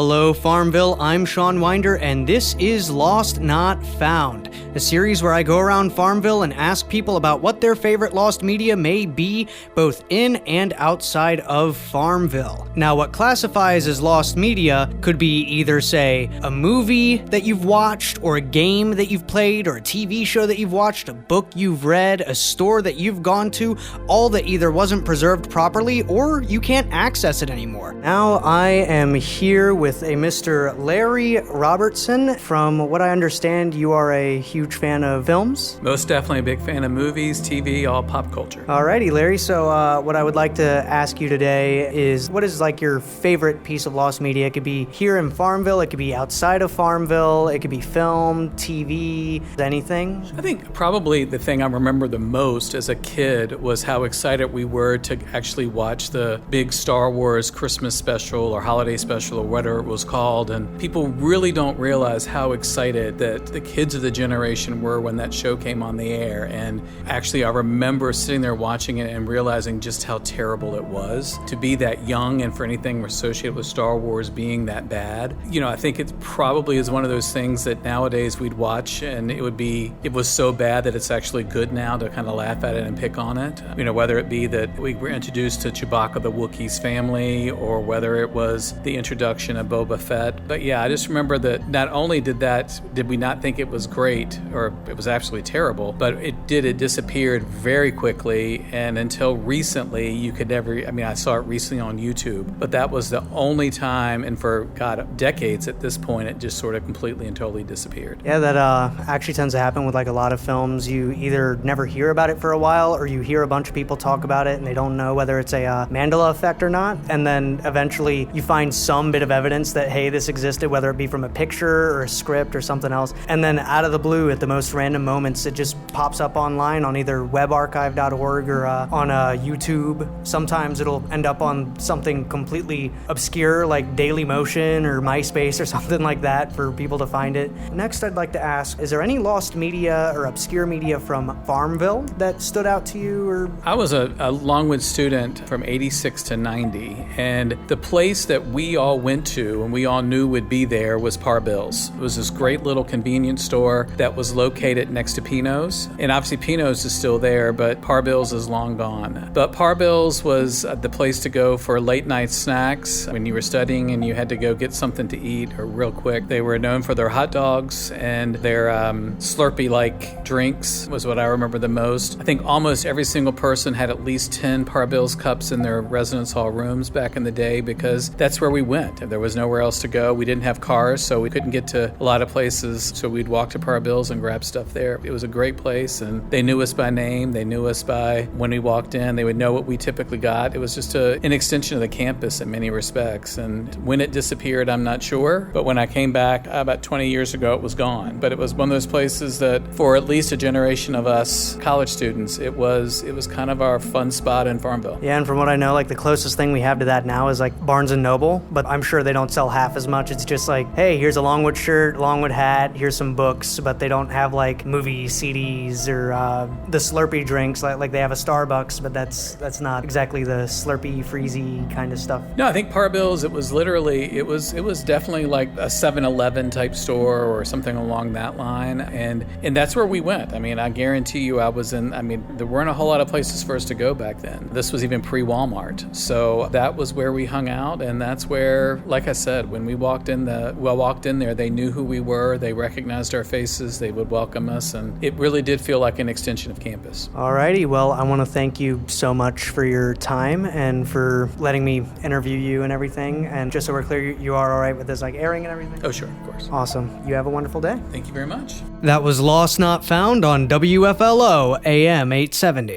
Hello, Farmville. I'm Sean Winder, and this is Lost Not Found, a series where I go around Farmville and ask people about what their favorite lost media may be, both in and outside of Farmville. Now, what classifies as lost media could be either, say, a movie that you've watched, or a game that you've played, or a TV show that you've watched, a book you've read, a store that you've gone to, all that either wasn't preserved properly or you can't access it anymore. Now, I am here with a Mr. Larry Robertson. From what I understand, you are a huge fan of films? Most definitely a big fan of movies, TV, all pop culture. Alrighty, Larry. So what I would like to ask you today is, what is like your favorite piece of lost media? It could be here in Farmville, it could be outside of Farmville, it could be film, TV, anything? I think probably the thing I remember the most as a kid was how excited we were to actually watch the big Star Wars Christmas special or holiday special or whatever it was called. And people really don't realize how excited that the kids of the generation were when that show came on the air. And actually, I remember sitting there watching it and realizing just how terrible it was to be that young and for anything associated with Star Wars being that bad. You know, I think it probably is one of those things that nowadays we'd watch and it was so bad that it's actually good now to kind of laugh at it and pick on it. You know, whether it be that we were introduced to Chewbacca the Wookiee's family, or whether it was the introduction of Boba Fett. But yeah, I just remember that not only did we not think it was great, or it was absolutely terrible, but it disappeared very quickly, and until recently you could never, I saw it recently on YouTube, but that was the only time, and for decades at this point, it just sort of completely and totally disappeared. Yeah, that actually tends to happen with like a lot of films. You either never hear about it for a while, or you hear a bunch of people talk about it and they don't know whether it's a Mandela effect or not, and then eventually you find some bit of evidence that, hey, this existed, whether it be from a picture or a script or something else, and then out of the blue at the most random moments it just pops up online on either webarchive.org or on YouTube. Sometimes it'll end up on something completely obscure like Dailymotion or MySpace or something like that for people to find it. Next, I'd like to ask, is there any lost media or obscure media from Farmville that stood out to you? Or I was a Longwood student from 86 to 90, and the place that we all went to and we all knew would be there was Par BILS. It was this great little convenience store that was located next to Pino's, and obviously Pino's is still there, but Par BILS is long gone. But Par BILS was the place to go for late night snacks when you were studying and you had to go get something to eat or real quick. They were known for their hot dogs and their Slurpee-like drinks was what I remember the most. I think almost every single person had at least 10 Par BILS cups in their residence hall rooms back in the day, because that's where we went. If there was nowhere else to go, we didn't have cars, so we couldn't get to a lot of places, so we'd walk to Par BILS and grab stuff there. It was a great place, and they knew us by name. They knew us by when we walked in. They would know what we typically got. It was just an extension of the campus in many respects, and when it disappeared, I'm not sure, but when I came back about 20 years ago, it was gone. But it was one of those places that for at least a generation of us college students, it was kind of our fun spot in Farmville. Yeah, and from what I know, like the closest thing we have to that now is like Barnes & Noble, but I'm sure they don't sell half as much. It's just like, hey, here's a Longwood shirt, Longwood hat, here's some books, but they don't have like movie CDs or the Slurpee drinks like they have a Starbucks, but that's not exactly the Slurpee freezy kind of stuff. No, I think Par BILS, it was definitely like a 7-Eleven type store or something along that line, and that's where we went. I guarantee you there weren't a whole lot of places for us to go back then. This was even pre-Walmart, so that was where we hung out, and that's where, like I said, when we walked in there, they knew who we were, they recognized our faces, they would welcome us, and it really did feel like an extension of campus. Alrighty, well, I want to thank you so much for your time and for letting me interview you and everything, and just so we're clear, you are alright with this like airing and everything? Oh, sure, of course. Awesome. You have a wonderful day. Thank you very much. That was Lost Not Found on WFLO AM 870.